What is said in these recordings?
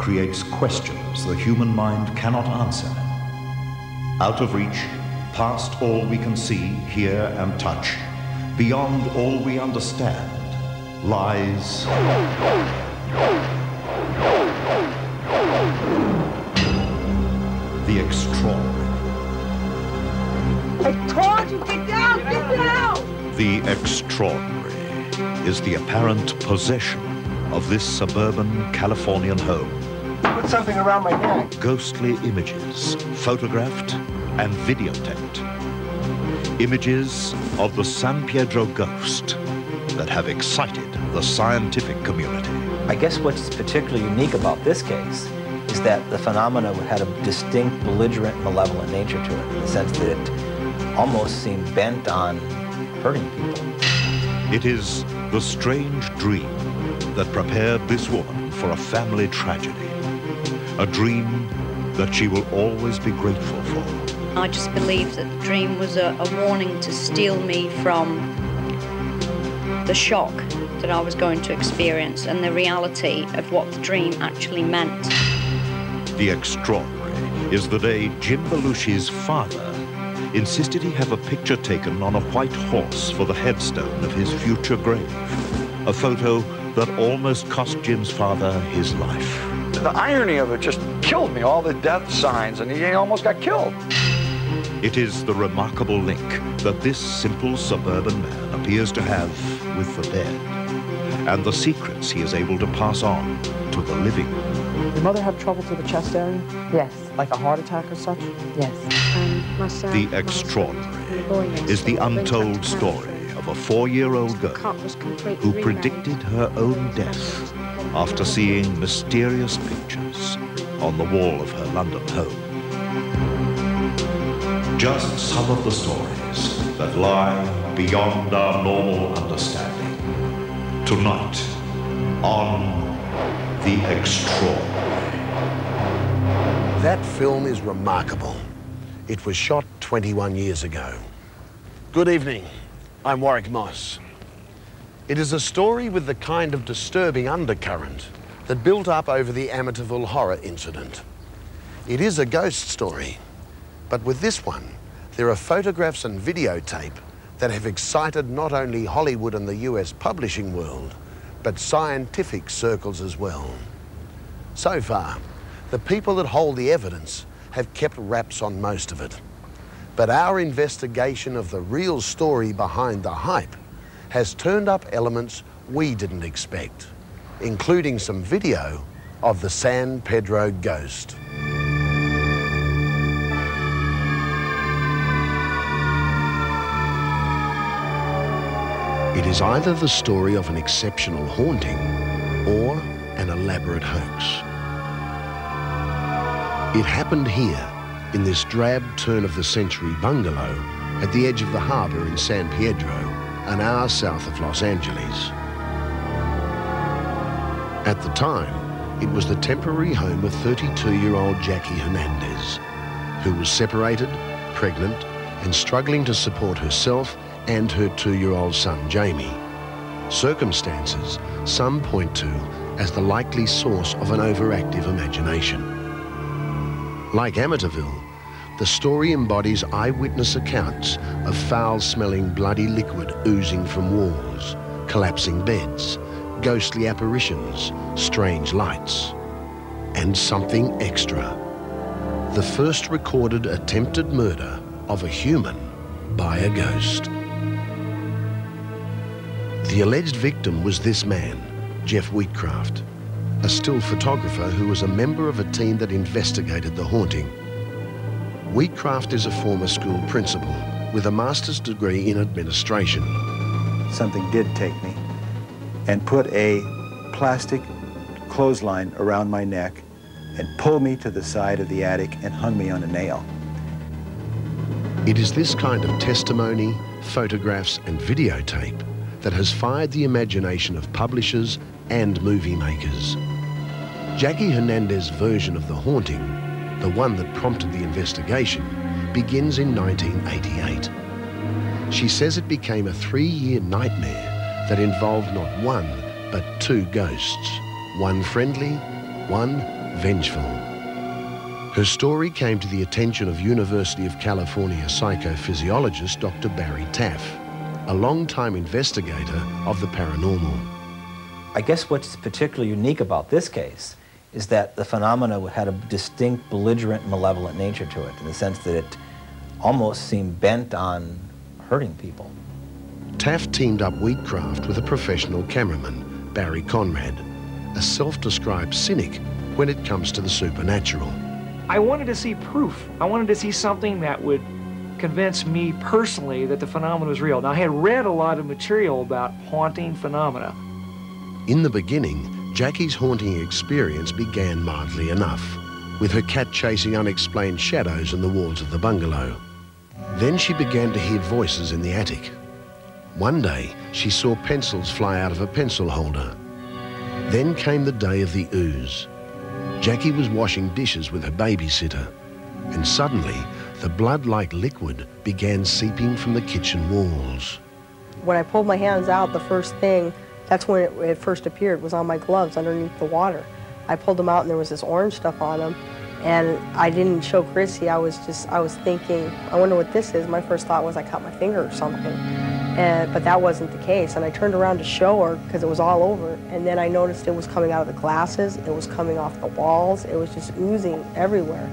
creates questions the human mind cannot answer. Out of reach, past all we can see, hear, and touch, beyond all we understand, lies the extraordinary. I told you, get down, get down! The extraordinary is the apparent possession of this suburban Californian home. Put something around my neck. Ghostly images, photographed and videotaped. Images of the San Pedro ghost that have excited the scientific community. I guess what's particularly unique about this case is that the phenomena had a distinct, belligerent, malevolent nature to it, in the sense that it almost seemed bent on hurting people. It is the strange dream that prepared this woman for a family tragedy. A dream that she will always be grateful for. I just believe that the dream was a warning to steal me from the shock that I was going to experience and the reality of what the dream actually meant. The extraordinary is the day Jim Belushi's father insisted he have a picture taken on a white horse for the headstone of his future grave. A photo that almost cost Jim's father his life. The irony of it just killed me, all the death signs, and he almost got killed. It is the remarkable link that this simple suburban man appears to have with the dead, and the secrets he is able to pass on to the living. Your mother have trouble to the chest area? Yes. Like a heart attack or such? Yes. The extraordinary is the untold story of a 4-year-old girl who predicted her own death after seeing mysterious pictures on the wall of her London home. Just some of the stories that lie beyond our normal understanding. Tonight, on The Extraordinary. That film is remarkable. It was shot 21 years ago. Good evening. I'm Warwick Moss. It is a story with the kind of disturbing undercurrent that built up over the Amityville horror incident. It is a ghost story, but with this one, there are photographs and videotape that have excited not only Hollywood and the US publishing world, but scientific circles as well. So far, the people that hold the evidence have kept wraps on most of it. But our investigation of the real story behind the hype has turned up elements we didn't expect, including some video of the San Pedro ghost. It is either the story of an exceptional haunting or an elaborate hoax. It happened here, in this drab turn-of-the-century bungalow at the edge of the harbour in San Pedro, an hour south of Los Angeles. At the time, it was the temporary home of 32-year-old Jackie Hernandez, who was separated, pregnant, and struggling to support herself and her 2-year-old son, Jamie. Circumstances some point to as the likely source of an overactive imagination. Like Amityville, the story embodies eyewitness accounts of foul-smelling bloody liquid oozing from walls, collapsing beds, ghostly apparitions, strange lights, and something extra. The first recorded attempted murder of a human by a ghost. The alleged victim was this man, Jeff Wheatcraft, a still photographer who was a member of a team that investigated the haunting. Wheatcraft is a former school principal with a master's degree in administration. Something did take me and put a plastic clothesline around my neck and pulled me to the side of the attic and hung me on a nail. It is this kind of testimony, photographs and videotape that has fired the imagination of publishers and movie makers. Jackie Hernandez's version of the haunting, the one that prompted the investigation, begins in 1988. She says it became a 3-year nightmare that involved not one, but 2 ghosts, one friendly, one vengeful. Her story came to the attention of University of California psychophysiologist Dr. Barry Taff, a long-time investigator of the paranormal. I guess what's particularly unique about this case is that the phenomena had a distinct belligerent, malevolent nature to it, in the sense that it almost seemed bent on hurting people. Taft teamed up Wheatcraft with a professional cameraman, Barry Conrad, a self-described cynic when it comes to the supernatural. I wanted to see proof. I wanted to see something that would convince me personally that the phenomenon was real. Now, I had read a lot of material about haunting phenomena. In the beginning, Jackie's haunting experience began mildly enough, with her cat chasing unexplained shadows in the walls of the bungalow. Then she began to hear voices in the attic. One day, she saw pencils fly out of a pencil holder. Then came the day of the ooze. Jackie was washing dishes with her babysitter, and suddenly, the blood-like liquid began seeping from the kitchen walls. When I pulled my hands out, the first thing, that's when it first appeared, was on my gloves underneath the water. I pulled them out and there was this orange stuff on them, and I didn't show Chrissy. I was thinking, I wonder what this is. My first thought was I cut my finger or something, but that wasn't the case. And I turned around to show her because it was all over, and then I noticed it was coming out of the glasses, it was coming off the walls, it was just oozing everywhere.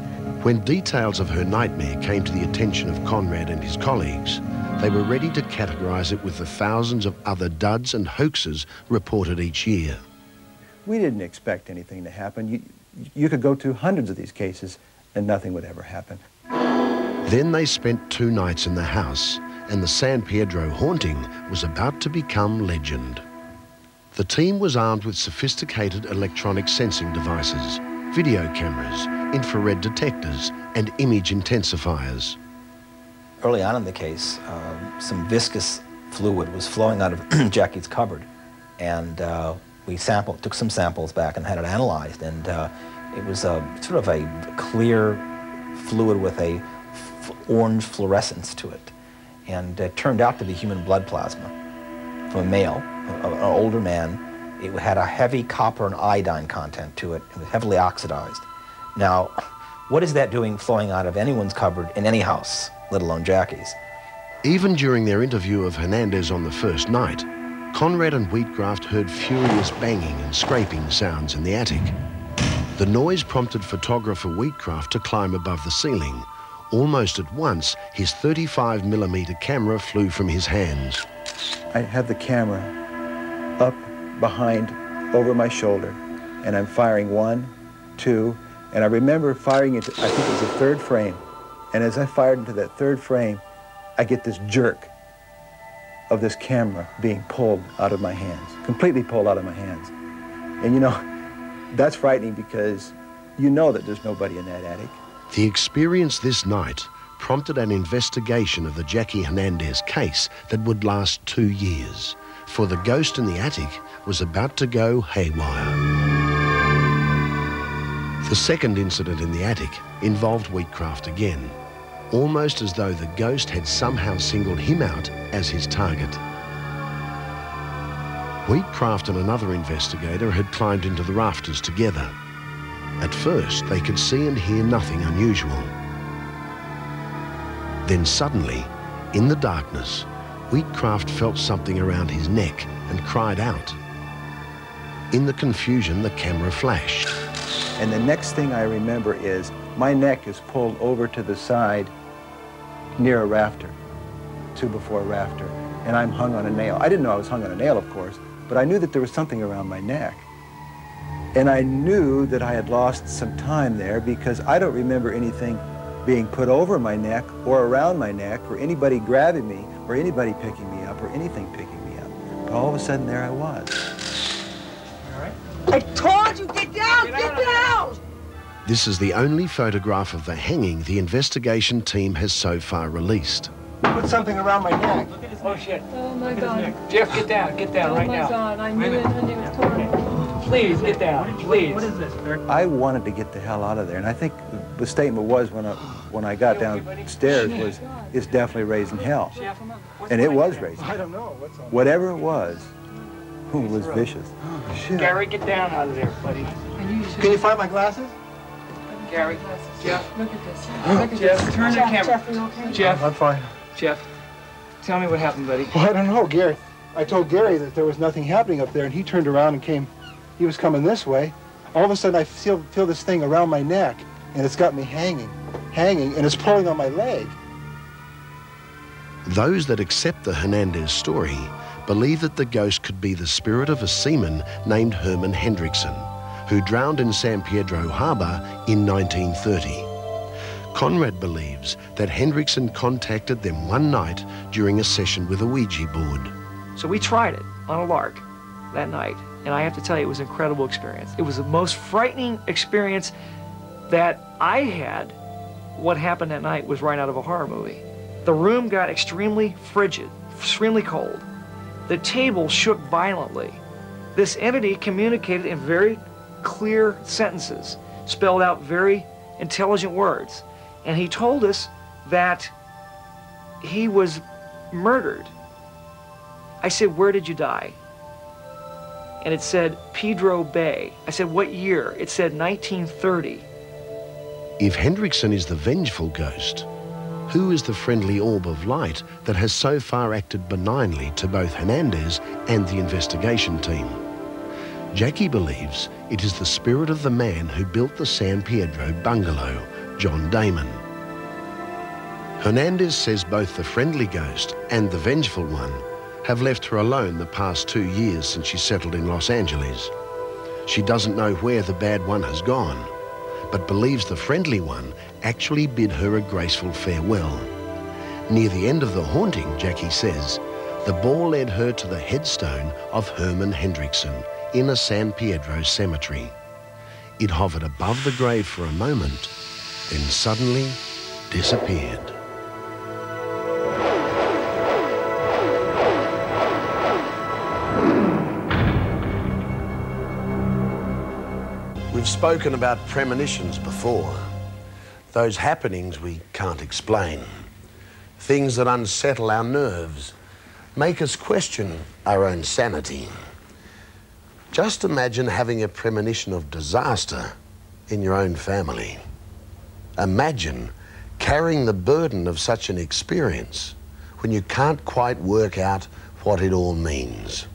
When details of her nightmare came to the attention of Conrad and his colleagues, they were ready to categorize it with the thousands of other duds and hoaxes reported each year. We didn't expect anything to happen. You could go to hundreds of these cases and nothing would ever happen. Then they spent 2 nights in the house, and the San Pedro haunting was about to become legend. The team was armed with sophisticated electronic sensing devices, video cameras, infrared detectors, and image intensifiers. Early on in the case, some viscous fluid was flowing out of Jackie's cupboard, and we took some samples back and had it analyzed, and it was sort of a clear fluid with a orange fluorescence to it, and it turned out to be human blood plasma from a male, an older man. It had a heavy copper and iodine content to it. It was heavily oxidized. Now, what is that doing flowing out of anyone's cupboard in any house, let alone Jackie's? Even during their interview of Hernandez on the first night, Conrad and Wheatcraft heard furious banging and scraping sounds in the attic. The noise prompted photographer Wheatcraft to climb above the ceiling. Almost at once, his 35mm camera flew from his hands. I have the camera up behind, over my shoulder, and I'm firing 1, 2, and I remember firing into, I think it was the 3rd frame, and as I fired into that 3rd frame, I get this jerk of this camera being pulled out of my hands, completely pulled out of my hands. And you know, that's frightening because you know that there's nobody in that attic. The experience this night prompted an investigation of the Jackie Hernandez case that would last 2 years, for the ghost in the attic was about to go haywire. The second incident in the attic involved Wheatcraft again, almost as though the ghost had somehow singled him out as his target. Wheatcraft and another investigator had climbed into the rafters together. At first, they could see and hear nothing unusual. Then suddenly, in the darkness, Wheatcraft felt something around his neck and cried out. In the confusion, the camera flashed. And the next thing I remember is my neck is pulled over to the side near a rafter, 2x4 rafter, and I'm hung on a nail. I didn't know I was hung on a nail, of course, but I knew that there was something around my neck. And I knew that I had lost some time there because I don't remember anything being put over my neck or around my neck or anybody grabbing me or anybody picking me up or anything picking me up. But all of a sudden, there I was. All right? I told you, get down, get down! This is the only photograph of the hanging the investigation team has so far released. Put something around my neck. Oh, shit. Oh, my God. Jeff, get down right now. Oh, my God, I knew it when it was torn. Please, get down, please. What is this, Eric? I wanted to get the hell out of there, and I think the statement was when I got downstairs was, it's definitely raising hell. And it was raising hell. I don't know. Whatever it was vicious. Gary, get down out of there, buddy. Can you find my glasses? Gary, Jeff, Look at this. Jeff, turn the camera. Jeff, are you okay? Jeff, I'm fine. Jeff, tell me what happened, buddy. Well, I don't know, Gary. I told Gary that there was nothing happening up there, and he turned around and came. He was coming this way. All of a sudden, I feel this thing around my neck, and it's got me hanging, and it's pulling on my leg. Those that accept the Hernandez story believe that the ghost could be the spirit of a seaman named Herman Hendrickson, who drowned in San Pedro Harbor in 1930. Conrad believes that Hendrickson contacted them one night during a session with a Ouija board. So we tried it on a lark that night, and I have to tell you, it was an incredible experience. It was the most frightening experience that I had. What happened that night was right out of a horror movie. The room got extremely frigid, extremely cold. The table shook violently. This entity communicated in very clear sentences, spelled out very intelligent words. And he told us that he was murdered. I said, "Where did you die?" And it said, Pedro Bay. I said, "What year?" It said 1930. If Hendrickson is the vengeful ghost, who is the friendly orb of light that has so far acted benignly to both Hernandez and the investigation team? Jackie believes it is the spirit of the man who built the San Pedro bungalow, John Damon. Hernandez says both the friendly ghost and the vengeful one have left her alone the past 2 years since she settled in Los Angeles. She doesn't know where the bad one has gone, but believes the friendly one actually bid her a graceful farewell. Near the end of the haunting, Jackie says, the ball led her to the headstone of Herman Hendrickson in a San Pedro cemetery. It hovered above the grave for a moment, then suddenly disappeared. We've spoken about premonitions before. Those happenings we can't explain. Things that unsettle our nerves, make us question our own sanity. Just imagine having a premonition of disaster in your own family. Imagine carrying the burden of such an experience when you can't quite work out what it all means.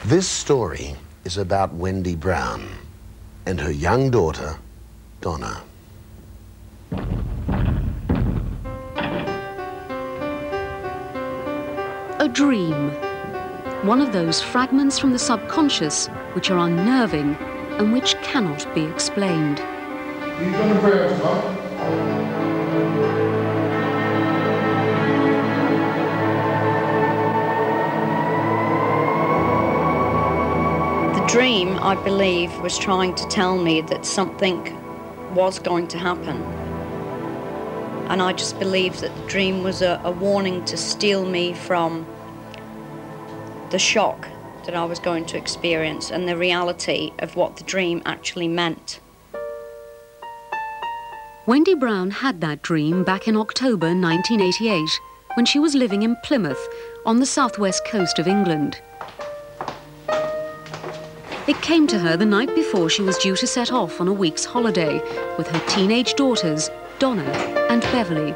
This story is about Wendy Brown and her young daughter, Donna. A dream. One of those fragments from the subconscious which are unnerving and which cannot be explained. You've done a prayer, Mom. The dream, I believe, was trying to tell me that something was going to happen. And I just believe that the dream was a warning to steal me from the shock that I was going to experience and the reality of what the dream actually meant. Wendy Brown had that dream back in October 1988 when she was living in Plymouth on the southwest coast of England. It came to her the night before she was due to set off on a week's holiday with her teenage daughters, Donna and Beverly.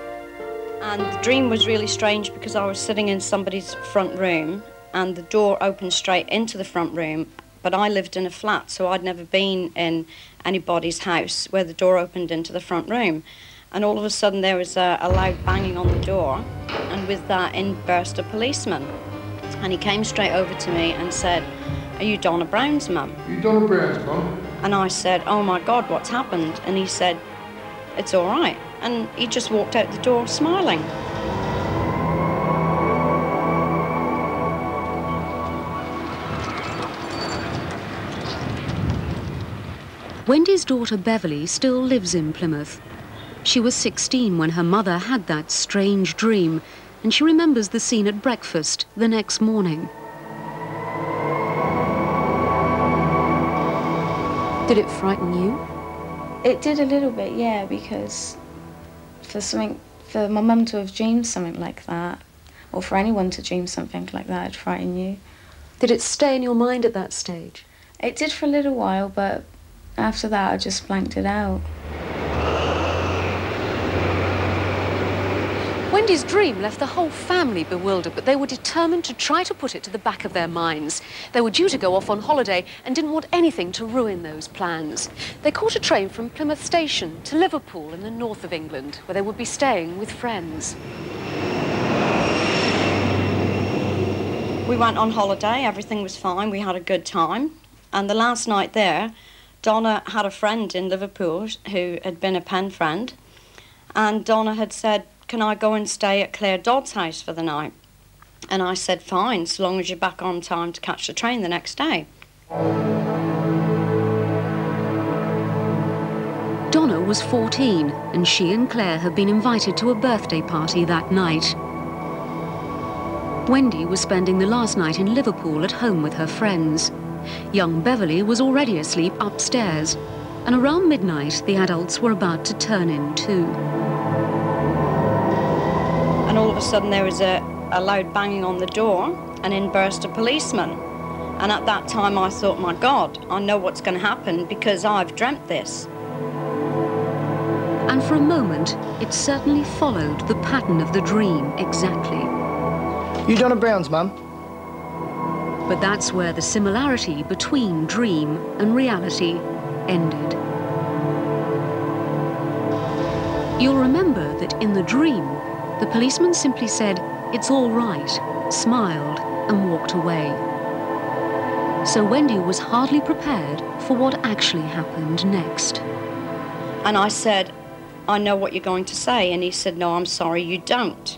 And the dream was really strange because I was sitting in somebody's front room and the door opened straight into the front room, but I lived in a flat, so I'd never been in anybody's house where the door opened into the front room. And all of a sudden there was a loud banging on the door, and with that in burst a policeman. And he came straight over to me and said, "Are you Donna Brown's mum?" You Donna Brown's mum? And I said, "Oh my God, what's happened?" And he said, "It's all right." And he just walked out the door smiling. Wendy's daughter Beverly still lives in Plymouth. She was 16 when her mother had that strange dream, and she remembers the scene at breakfast the next morning. Did it frighten you? It did a little bit, yeah, because for my mum to have dreamed something like that, or for anyone to dream something like that, it'd frighten you. Did it stay in your mind at that stage? It did for a little while, but after that I just blanked it out. Wendy's dream left the whole family bewildered, but they were determined to try to put it to the back of their minds. They were due to go off on holiday and didn't want anything to ruin those plans. They caught a train from Plymouth Station to Liverpool in the north of England, where they would be staying with friends. We went on holiday, everything was fine, we had a good time. And the last night there, Donna had a friend in Liverpool who had been a pen friend, and Donna had said, "Can I go and stay at Claire Dodd's house for the night?" And I said, "Fine, so long as you're back on time to catch the train the next day." Donna was 14, and she and Claire had been invited to a birthday party that night. Wendy was spending the last night in Liverpool at home with her friends. Young Beverly was already asleep upstairs, and around midnight the adults were about to turn in too. And all of a sudden there was a loud banging on the door, and in burst a policeman. And at that time I thought, my God, I know what's going to happen because I've dreamt this. And for a moment, it certainly followed the pattern of the dream exactly. You Donna Brown's, Mum? But that's where the similarity between dream and reality ended. You'll remember that in the dream, the policeman simply said, "It's all right," smiled and walked away. So Wendy was hardly prepared for what actually happened next. And I said, "I know what you're going to say." And he said, "No, I'm sorry, you don't."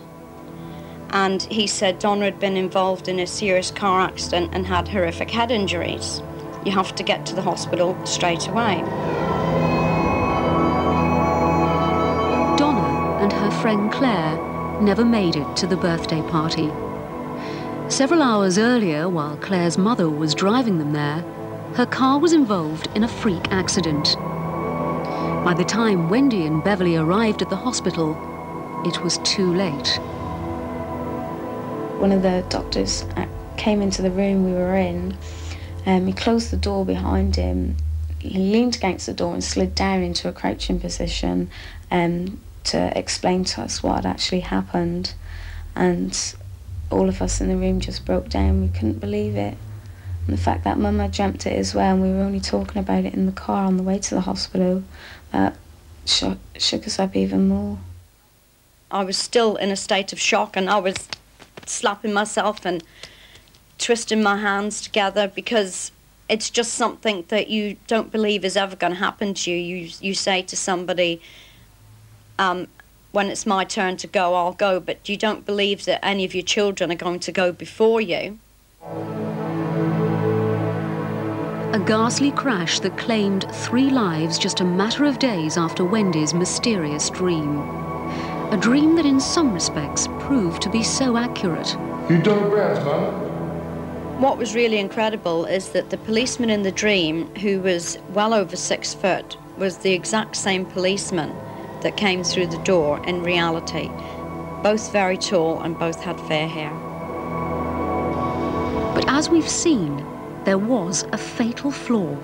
And he said Donna had been involved in a serious car accident and had horrific head injuries. You have to get to the hospital straight away. Donna and her friend Claire never made it to the birthday party. Several hours earlier, while Claire's mother was driving them there, her car was involved in a freak accident. By the time Wendy and Beverly arrived at the hospital, it was too late. One of the doctors came into the room we were in, and he closed the door behind him. He leaned against the door and slid down into a crouching position to explain to us what had actually happened. And all of us in the room just broke down. We couldn't believe it. And the fact that Mum had dreamt it as well, and we were only talking about it in the car on the way to the hospital, shook us up even more. I was still in a state of shock, and I was slapping myself and twisting my hands together because it's just something that you don't believe is ever going to happen to you. You say to somebody, when it's my turn to go, I'll go, but you don't believe that any of your children are going to go before you. A ghastly crash that claimed 3 lives just a matter of days after Wendy's mysterious dream. A dream that in some respects proved to be so accurate. You Donna Brown's, Mum? What was really incredible is that the policeman in the dream, who was well over 6 foot, was the exact same policeman that came through the door in reality. Both very tall and both had fair hair. But as we've seen, there was a fatal flaw.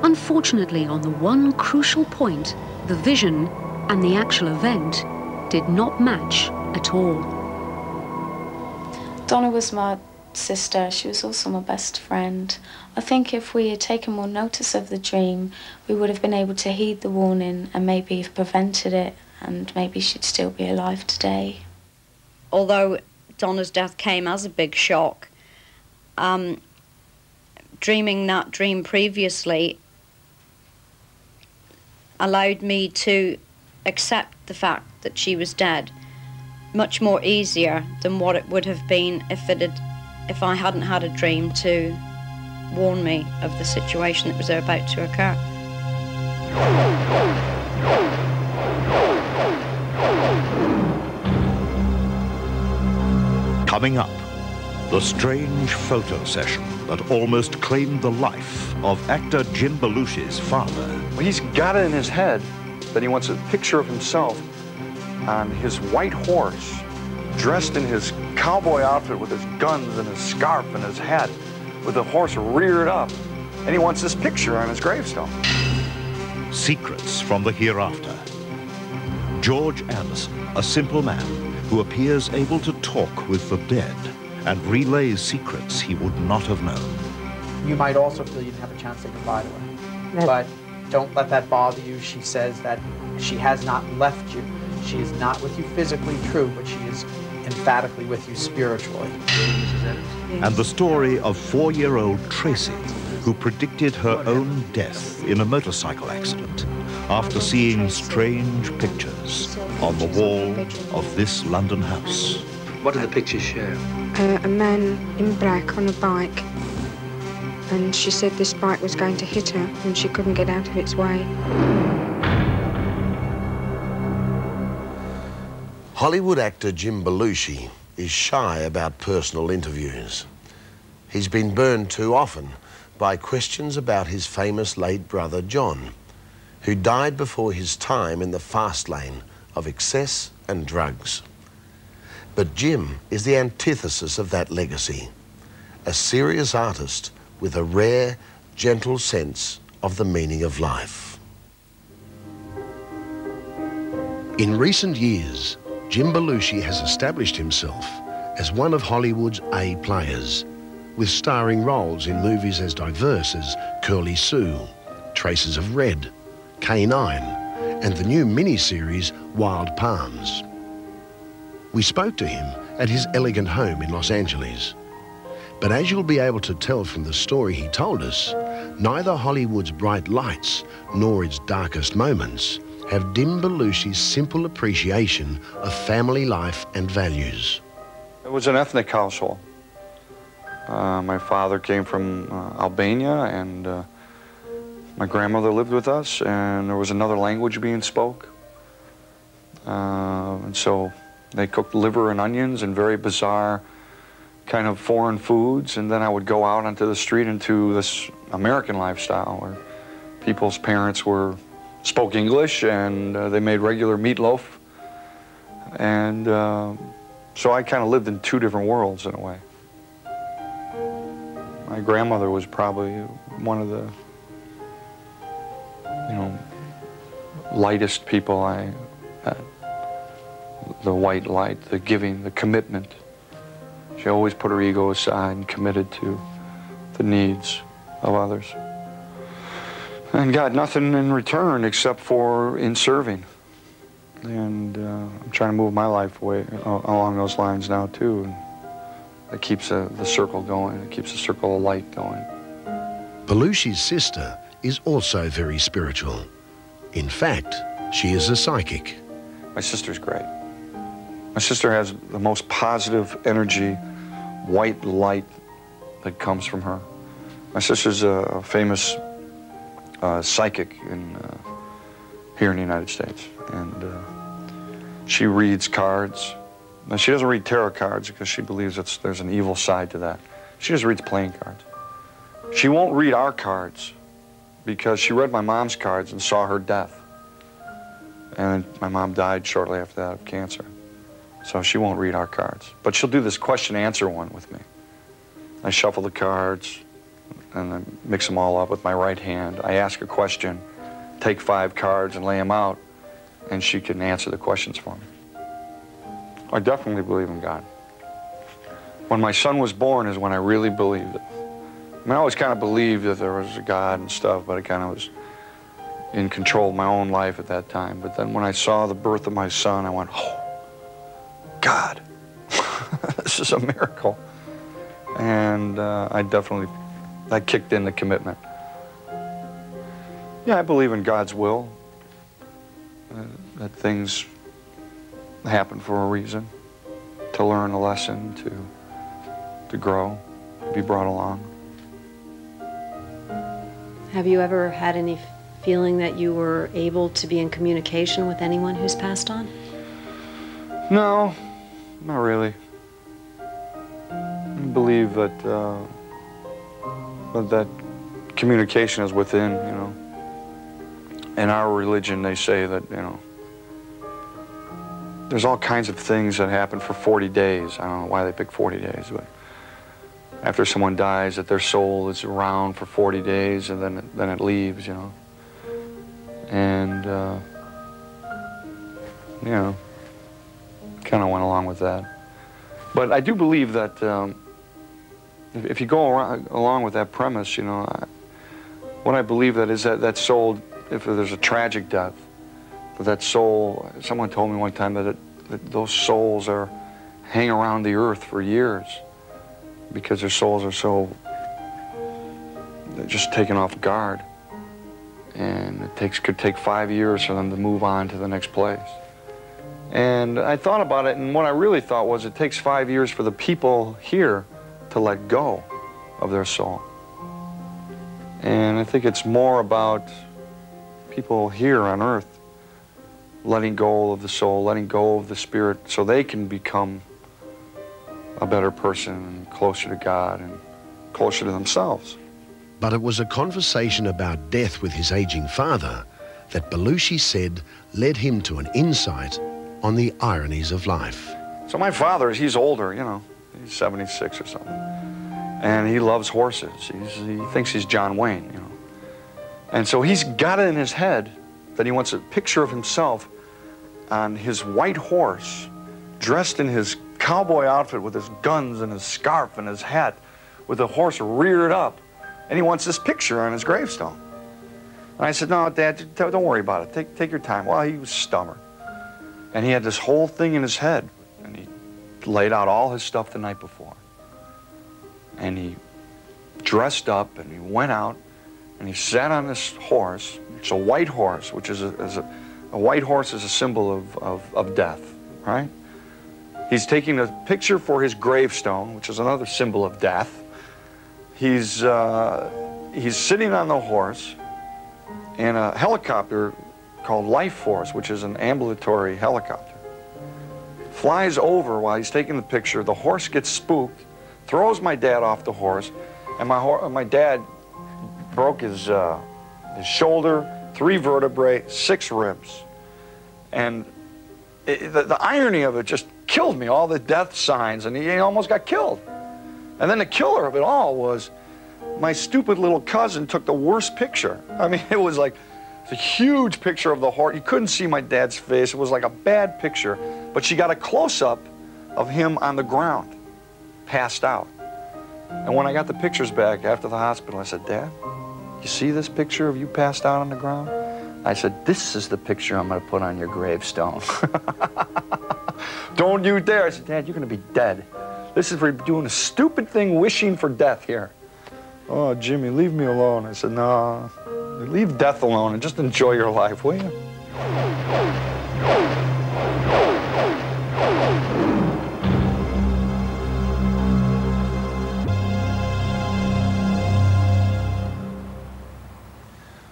Unfortunately, on the one crucial point, the vision and the actual event did not match at all. Donna was my sister. She was also my best friend. I think if we had taken more notice of the dream, we would have been able to heed the warning and maybe have prevented it, and maybe she'd still be alive today. Although Donna's death came as a big shock, dreaming that dream previously allowed me to accept the fact that she was dead much more easier than what it would have been if I hadn't had a dream to warn me of the situation that was about to occur. Coming up, the strange photo session that almost claimed the life of actor Jim Belushi's father. Well, he's got it in his head that he wants a picture of himself on his white horse, dressed in his cowboy outfit with his guns and his scarf and his hat, with the horse reared up. And he wants this picture on his gravestone. Secrets from the hereafter. George Anderson, a simple man who appears able to talk with the dead and relays secrets he would not have known. You might also feel you didn't have a chance to say goodbye to her. But don't let that bother you. She says that she has not left you. She is not with you physically, true, but she is emphatically with you spiritually. And the story of 4-year-old Tracy, who predicted her own death in a motorcycle accident after seeing strange pictures on the wall of this London house. What do the pictures show? A man in black on a bike, and she said this bike was going to hit her and she couldn't get out of its way. Hollywood actor Jim Belushi is shy about personal interviews. He's been burned too often by questions about his famous late brother John, who died before his time in the fast lane of excess and drugs. But Jim is the antithesis of that legacy, a serious artist with a rare, gentle sense of the meaning of life. In recent years, Jim Belushi has established himself as one of Hollywood's A players, with starring roles in movies as diverse as Curly Sue, Traces of Red, K9, and the new miniseries Wild Palms. We spoke to him at his elegant home in Los Angeles. But as you'll be able to tell from the story he told us, neither Hollywood's bright lights nor its darkest moments have dimmed Belushi's simple appreciation of family life and values. It was an ethnic household. My father came from Albania, and my grandmother lived with us, and there was another language being spoke. And so they cooked liver and onions and very bizarre kind of foreign foods, and then I would go out onto the street into this American lifestyle where people's parents spoke English, and they made regular meatloaf. And so I kind of lived in two different worlds in a way. My grandmother was probably one of the, lightest people I had. The white light, the giving, the commitment. She always put her ego aside and committed to the needs of others. And got nothing in return except for in serving. And I'm trying to move my life away along those lines now too. And it keeps the circle going. It keeps the circle of light going. Belushi's sister is also very spiritual. In fact, she is a psychic. My sister's great. My sister has the most positive energy, white light that comes from her. My sister's a famous psychic here in the United States, and she reads cards. Now, she doesn't read tarot cards because she believes there's an evil side to that. She just reads playing cards. She won't read our cards because she read my mom's cards and saw her death. And my mom died shortly after that of cancer. So she won't read our cards. But she'll do this question-answer one with me. I shuffle the cards and I mix them all up with my right hand. I ask a question, take 5 cards and lay them out, and she can answer the questions for me. I definitely believe in God. When my son was born is when I really believed it. I mean, I always kind of believed that there was a God and stuff, but I kind of was in control of my own life at that time. But then when I saw the birth of my son, I went, oh, God, this is a miracle. And that kicked in the commitment. Yeah, I believe in God's will, that things happen for a reason, to learn a lesson, to grow, to be brought along. Have you ever had any feeling that you were able to be in communication with anyone who's passed on? No, not really. I believe that that communication is within, In our religion, they say that, there's all kinds of things that happen for 40 days. I don't know why they pick 40 days, but after someone dies, that their soul is around for 40 days and then it leaves, you know. And, you know, kind of went along with that. But I do believe that if you go along with that premise, you know, what I believe that is that soul, if there's a tragic death, that soul, someone told me one time that those souls hang around the earth for years because their souls are so, they're just taken off guard. And it could take 5 years for them to move on to the next place. And I thought about it, and what I really thought was it takes 5 years for the people here to let go of their soul. And I think it's more about people here on earth letting go of the soul, letting go of the spirit, so they can become a better person and closer to God and closer to themselves. But it was a conversation about death with his aging father that Belushi said led him to an insight on the ironies of life. So my father, he's older, you know, he's 76 or something. And he loves horses. He thinks he's John Wayne, you know. And so he's got it in his head that he wants a picture of himself on his white horse, dressed in his cowboy outfit with his guns and his scarf and his hat, with the horse reared up. And he wants this picture on his gravestone. And I said, no, Dad, don't worry about it. Take your time. Well, he was stubborn. And he had this whole thing in his head. And he laid out all his stuff the night before. And he dressed up and he went out and he sat on this horse. It's a white horse, which is a white horse is a symbol of death, right? He's taking a picture for his gravestone, which is another symbol of death. He's sitting on the horse, and a helicopter called Life Force, which is an ambulatory helicopter, flies over while he's taking the picture. The horse gets spooked, throws my dad off the horse, and my dad broke his shoulder, 3 vertebrae, 6 ribs. And the irony of it just killed me, all the death signs, and he almost got killed. And then the killer of it all was my stupid little cousin took the worst picture. I mean, it was like a huge picture of the horse. You couldn't see my dad's face. It was like a bad picture. But she got a close-up of him on the ground, passed out. And when I got the pictures back after the hospital, I said, Dad, you see this picture of you passed out on the ground? I said, this is the picture I'm going to put on your gravestone. Don't you dare. I said, Dad, you're going to be dead. This is for doing a stupid thing, wishing for death here. Oh, Jimmy, leave me alone. I said, no, leave death alone and just enjoy your life, will you?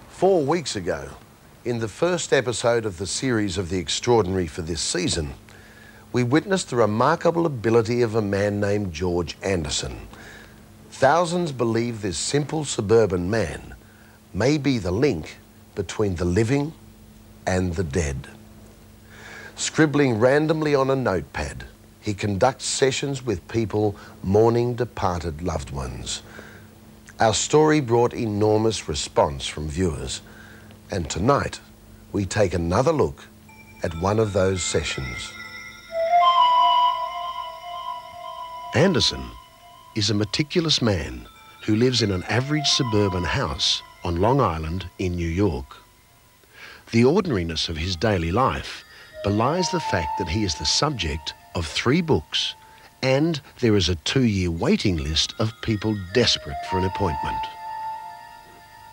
Four weeks ago, in the first episode of the series of The Extraordinary for this season, we witnessed the remarkable ability of a man named George Anderson. Thousands believe this simple suburban man may be the link between the living and the dead. Scribbling randomly on a notepad, he conducts sessions with people mourning departed loved ones. Our story brought enormous response from viewers, and tonight we take another look at one of those sessions. Anderson is a meticulous man who lives in an average suburban house on Long Island in New York. The ordinariness of his daily life belies the fact that he is the subject of 3 books, and there is a 2-year waiting list of people desperate for an appointment.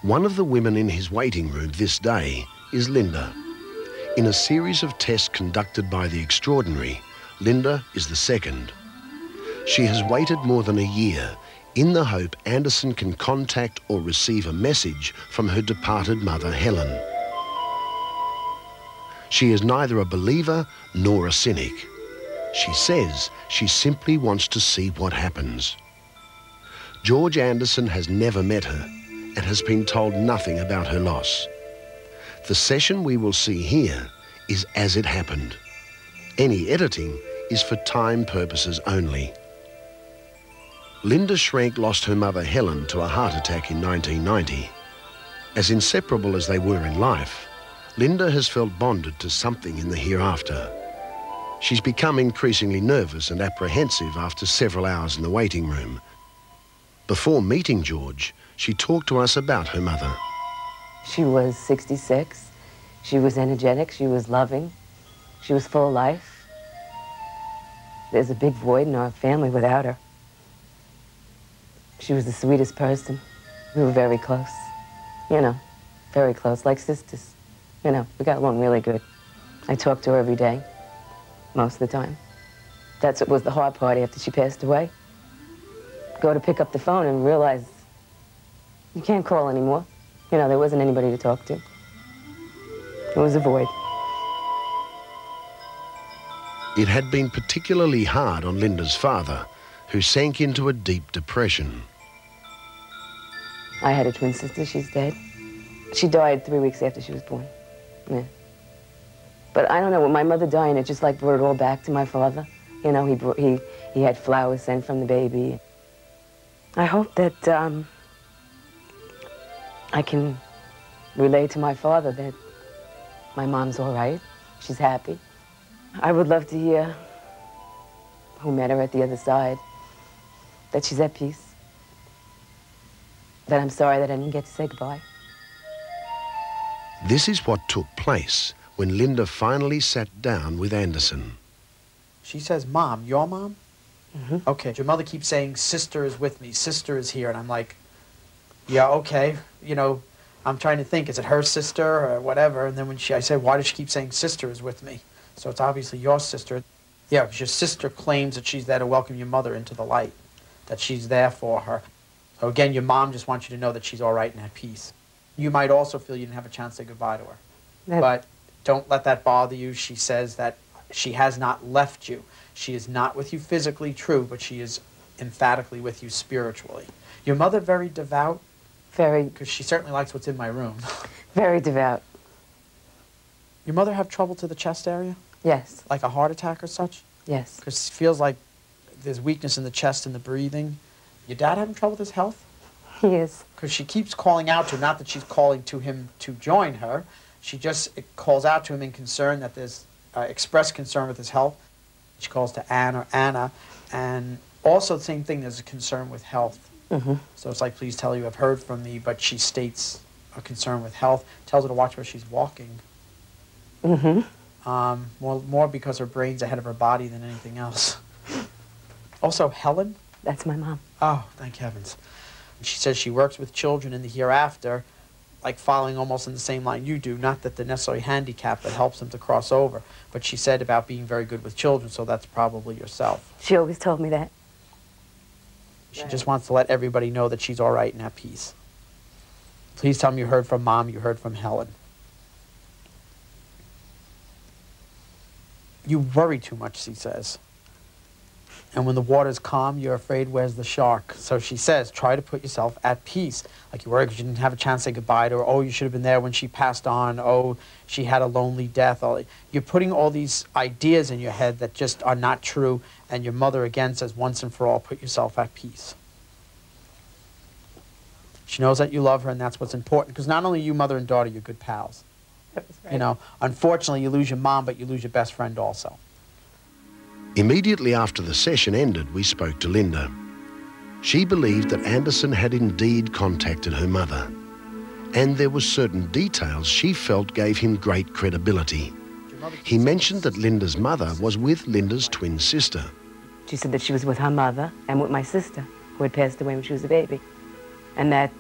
One of the women in his waiting room this day is Linda. In a series of tests conducted by The Extraordinary, Linda is the second. She has waited more than a year in the hope Anderson can contact or receive a message from her departed mother, Helen. She is neither a believer nor a cynic. She says she simply wants to see what happens. George Anderson has never met her and has been told nothing about her loss. The session we will see here is as it happened. Any editing is for time purposes only. Linda Schrenk lost her mother Helen to a heart attack in 1990. As inseparable as they were in life, Linda has felt bonded to something in the hereafter. She's become increasingly nervous and apprehensive after several hours in the waiting room. Before meeting George, she talked to us about her mother. She was 66. She was energetic. She was loving. She was full of life. There's a big void in our family without her. She was the sweetest person. We were very close. You know, very close, like sisters. You know, we got along really good. I talked to her every day, most of the time. That's what was the hard part after she passed away. Go to pick up the phone and realize you can't call anymore. You know, there wasn't anybody to talk to. It was a void. It had been particularly hard on Linda's father, who sank into a deep depression. I had a twin sister. She's dead. She died 3 weeks after she was born. Yeah. But I don't know, with my mother dying, it just like brought it all back to my father. You know, he had flowers sent from the baby. I hope that I can relay to my father that my mom's all right. She's happy. I would love to hear who met her at the other side, that she's at peace. That I'm sorry that I didn't get to say goodbye. This is what took place when Linda finally sat down with Anderson. She says, Mom, your mom? Mm-hmm. Okay, your mother keeps saying, sister is with me, sister is here, and I'm like, yeah, okay, you know, I'm trying to think, is it her sister or whatever? And then when I said, why does she keep saying sister is with me? So it's obviously your sister. Yeah, because your sister claims that she's there to welcome your mother into the light, that she's there for her. So again, your mom just wants you to know that she's all right and at peace. You might also feel you didn't have a chance to say goodbye to her. But don't let that bother you. She says that she has not left you. She is not with you physically, true, but she is emphatically with you spiritually. Your mother very devout? Very. Because she certainly likes what's in my room. Very devout. Your mother have trouble to the chest area? Yes. Like a heart attack or such? Yes. Because it feels like there's weakness in the chest and the breathing. Your dad having trouble with his health? He is. Because she keeps calling out to him, not that she's calling to him to join her. She just calls out to him in concern that there's expressed concern with his health. She calls to Anna, and also the same thing, there's a concern with health. Mm-hmm. So it's like, please tell you I've heard from me, but she states a concern with health, tells her to watch where she's walking. Mm-hmm. More because her brain's ahead of her body than anything else. Also, Helen? That's my mom. Oh, thank heavens. She says she works with children in the hereafter, like following almost in the same line you do, not that they're necessarily handicapped, but helps them to cross over. But she said about being very good with children, so that's probably yourself. She always told me that. She just wants to let everybody know that she's all right and at peace. Please tell me you heard from Mom, you heard from Helen. You worry too much, she says. And when the water's calm, you're afraid, where's the shark? So she says, try to put yourself at peace. Like you worry because you didn't have a chance to say goodbye to her. Oh, you should have been there when she passed on. Oh, she had a lonely death. You're putting all these ideas in your head that just are not true. And your mother, again, says, once and for all, put yourself at peace. She knows that you love her, and that's what's important. Because not only you, mother and daughter, you're good pals. That was right. You know, unfortunately, you lose your mom, but you lose your best friend also. Immediately after the session ended, we spoke to Linda. She believed that Anderson had indeed contacted her mother, and there were certain details she felt gave him great credibility. He mentioned that Linda's mother was with Linda's twin sister. She said that she was with her mother and with my sister, who had passed away when she was a baby, and that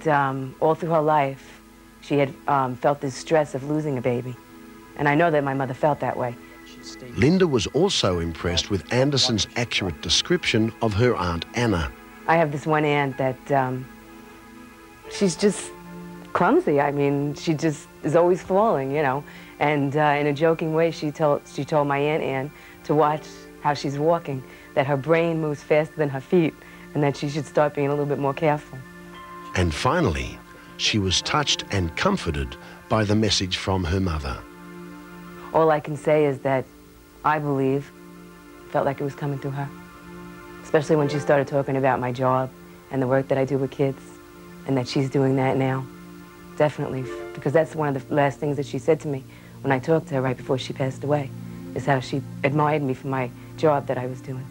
all through her life, she had felt this stress of losing a baby. And I know that my mother felt that way. Linda was also impressed with Anderson's accurate description of her Aunt Anna. I have this one aunt that she's just clumsy. I mean, she just is always falling, you know. And in a joking way, she told my Aunt Ann to watch how she's walking, that her brain moves faster than her feet, and that she should start being a little bit more careful. And finally, she was touched and comforted by the message from her mother. All I can say is that I felt like it was coming through her, especially when she started talking about my job and the work that I do with kids, and that she's doing that now. Definitely, because that's one of the last things that she said to me when I talked to her right before she passed away, is how she admired me for my job that I was doing.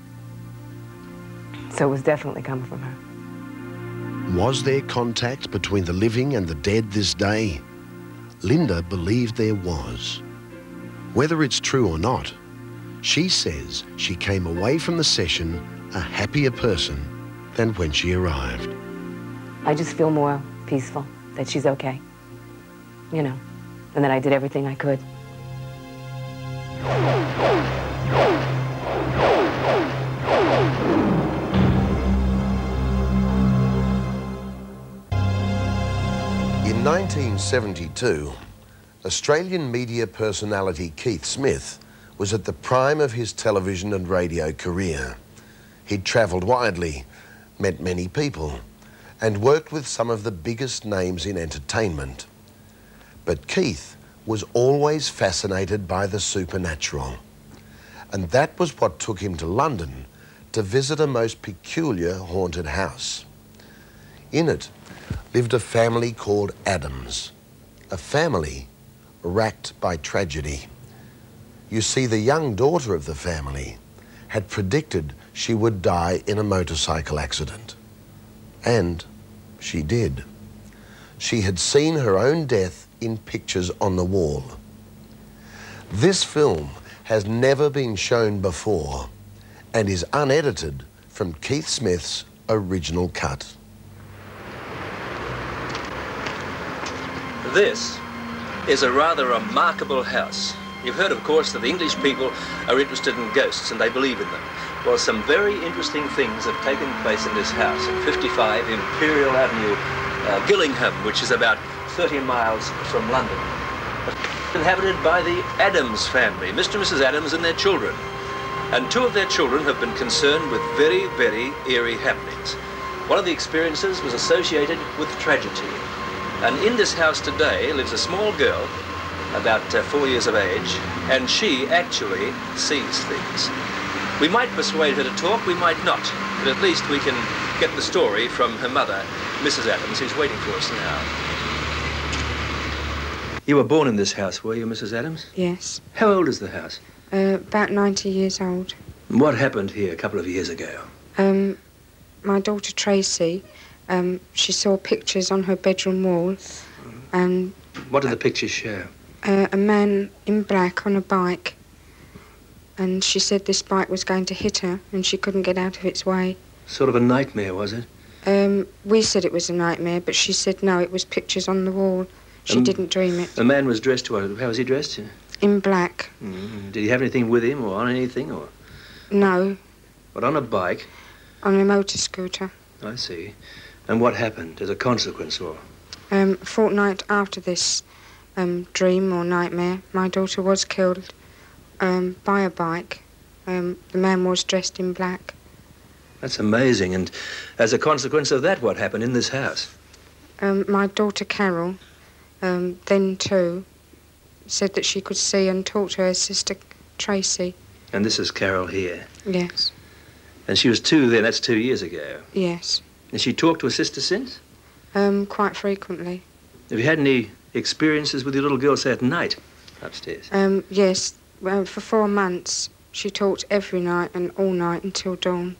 So it was definitely coming from her. Was there contact between the living and the dead this day? Linda believed there was. Whether it's true or not, she says she came away from the session a happier person than when she arrived. I just feel more peaceful, that she's okay, you know, and that I did everything I could. In 1972, Australian media personality Keith Smith was at the prime of his television and radio career. He'd travelled widely, met many people, and worked with some of the biggest names in entertainment. But Keith was always fascinated by the supernatural. And that was what took him to London to visit a most peculiar haunted house. In it lived a family called Adams, a family racked by tragedy. You see, the young daughter of the family had predicted she would die in a motorcycle accident. And she did. She had seen her own death in pictures on the wall. This film has never been shown before and is unedited from Keith Smith's original cut. This is a rather remarkable house. You've heard, of course, that the English people are interested in ghosts and they believe in them. Well, some very interesting things have taken place in this house at 55 Imperial Avenue, Gillingham, which is about 30 miles from London. Inhabited by the Adams family, Mr. and Mrs. Adams and their children. And two of their children have been concerned with very, very eerie happenings. One of the experiences was associated with tragedy. And in this house today lives a small girl, about 4 years of age, and she actually sees things. We might persuade her to talk, we might not, but at least we can get the story from her mother, Mrs. Adams, who's waiting for us now. You were born in this house, were you, Mrs. Adams? Yes. How old is the house? About 90 years old. What happened here a couple of years ago? My daughter Tracy, she saw pictures on her bedroom wall, and What did the pictures show? a man in black on a bike, and she said this bike was going to hit her and she couldn't get out of its way. Sort of a nightmare, was it? We said it was a nightmare, but she said no, it was pictures on the wall. She didn't dream it. The man was dressed, how was he dressed? In black. Did he have anything with him or on anything? Or? No. But on a bike? On a motor scooter. I see. And what happened as a consequence, or? A fortnight after this dream or nightmare, my daughter was killed by a bike. The man was dressed in black. That's amazing. And as a consequence of that, what happened in this house? My daughter Carol, then too, said that she could see and talk to her sister Tracy. And this is Carol here? Yes. And she was 2 then, that's 2 years ago? Yes. Has she talked to her sister since? Quite frequently. Have you had any experiences with your little girl, say, at night upstairs? Yes. For 4 months, she talked every night and all night until dawn.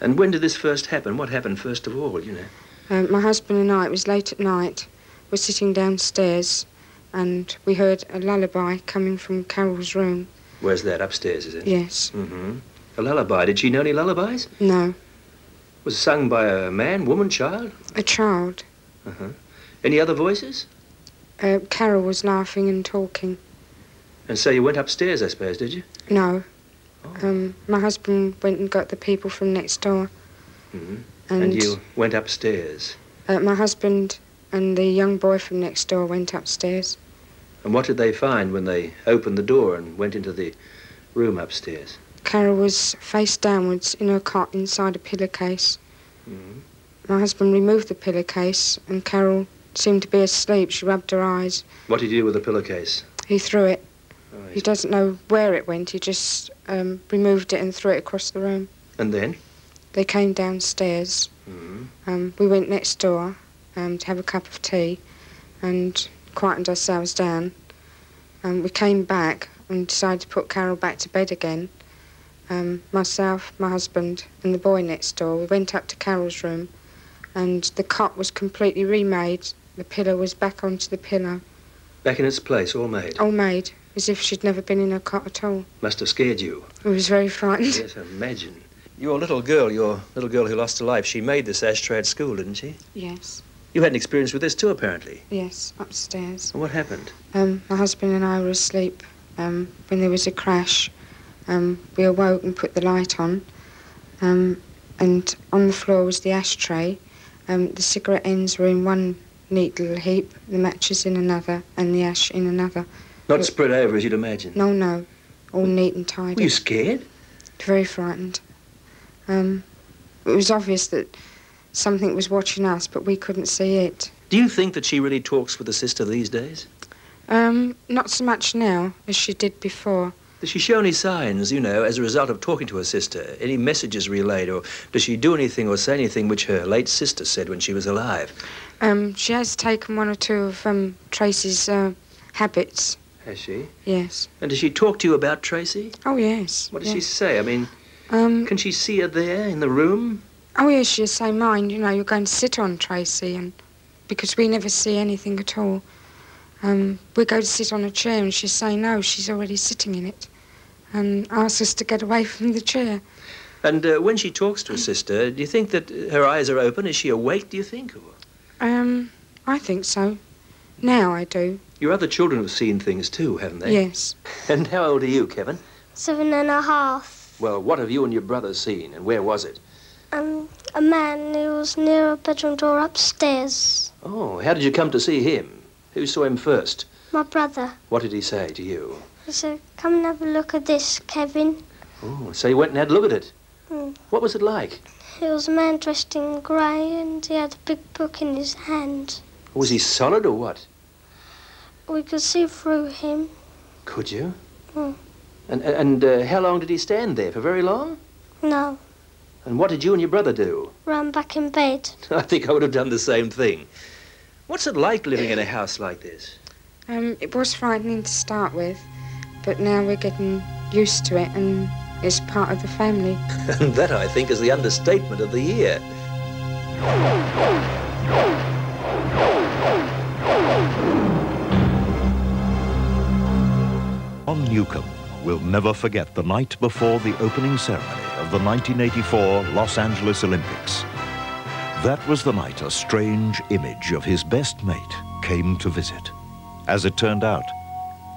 And when did this first happen? What happened first of all, you know? My husband and I, it was late at night, were sitting downstairs and we heard a lullaby coming from Carol's room. Where's that? Upstairs, is it? Yes. Mm-hmm. A lullaby. Did she know any lullabies? No. Was it sung by a man, woman, child? A child. Uh-huh. Any other voices? Carol was laughing and talking. And so you went upstairs, I suppose, did you? No. My husband went and got the people from next door. Mm-hmm. And you went upstairs? My husband and the young boy from next door went upstairs. And what did they find when they opened the door and went into the room upstairs? Carol was face downwards in her cot inside a pillowcase. Mm-hmm. My husband removed the pillowcase and Carol seemed to be asleep. She rubbed her eyes. What did you do with the pillowcase? He threw it. Oh, he doesn't know where it went. He just removed it and threw it across the room. And then? they came downstairs. We went next door to have a cup of tea and quietened ourselves down. We came back and decided to put Carol back to bed again. Myself, my husband and the boy next door, we went up to Carol's room and the cot was completely remade. The pillow was back onto the pillow. Back in its place, all made? All made, as if she'd never been in a cot at all. Must have scared you. I was very frightened. Yes, imagine. Your little girl who lost her life, she made this ashtray at school, didn't she? Yes. You had an experience with this too, apparently. Yes, upstairs. And what happened? My husband and I were asleep when there was a crash. We awoke and put the light on. And on the floor was the ashtray. The cigarette ends were in one neat little heap, the matches in another, and the ash in another. Not spread over, as you'd imagine? No. All neat and tidy. Were you scared? Very frightened. It was obvious that something was watching us, but we couldn't see it. Do you think that she really talks with the sister these days? Not so much now as she did before. Does she show any signs, as a result of talking to her sister? Any messages relayed, or does she do anything or say anything which her late sister said when she was alive? She has taken one or two of Tracy's habits. Has she? Yes. And does she talk to you about Tracy? Oh, yes. What does she say? I mean, can she see her there in the room? Oh, yes, she'll say, mind, you're going to sit on Tracy, and because we never see anything at all. We go to sit on a chair, and she'll say, no, she's already sitting in it, and ask us to get away from the chair. And when she talks to her sister, do you think that her eyes are open? Is she awake, do you think? I think so. Now I do. Your other children have seen things too, haven't they? Yes. And how old are you, Kevin? 7.5. Well, what have you and your brother seen, and where was it? A man who was near a bedroom door upstairs. Oh, how did you come to see him? Who saw him first? My brother. What did he say to you? He said, come and have a look at this, Kevin. Oh, so you went and had a look at it? What was it like? It was a man dressed in grey and he had a big book in his hand. Was he solid or what? We could see through him. Could you? Mm. And how long did he stand there? For very long? No. And what did you and your brother do? Ran back in bed. I think I would have done the same thing. What's it like living in a house like this? It was frightening to start with, but now we're getting used to it and it's part of the family. And that, I think, is the understatement of the year. John Newcomb will never forget the night before the opening ceremony of the 1984 Los Angeles Olympics. That was the night a strange image of his best mate came to visit. As it turned out,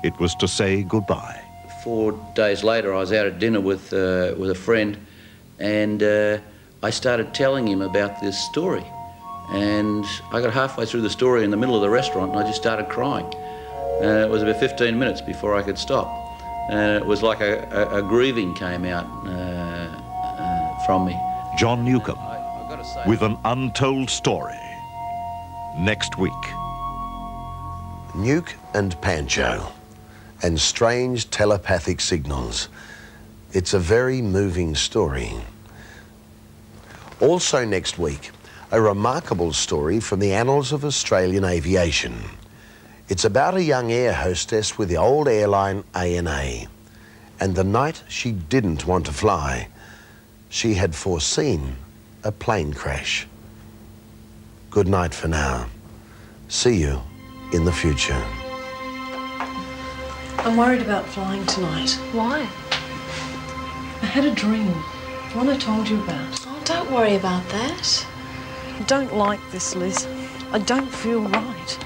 it was to say goodbye. 4 days later, I was out at dinner with a friend, and I started telling him about this story. And I got halfway through the story in the middle of the restaurant, and I just started crying. It was about 15 minutes before I could stop. And it was like a grieving came out from me. John Newcomb, with an untold story, next week. Nuke and Pancho, and strange telepathic signals. It's a very moving story. Also next week, a remarkable story from the annals of Australian aviation. It's about a young air hostess with the old airline ANA, and the night she didn't want to fly, she had foreseen a plane crash. Good night for now. See you in the future. I'm worried about flying tonight. Why? I had a dream, the one I told you about. Oh, don't worry about that. I don't like this, Liz. I don't feel right.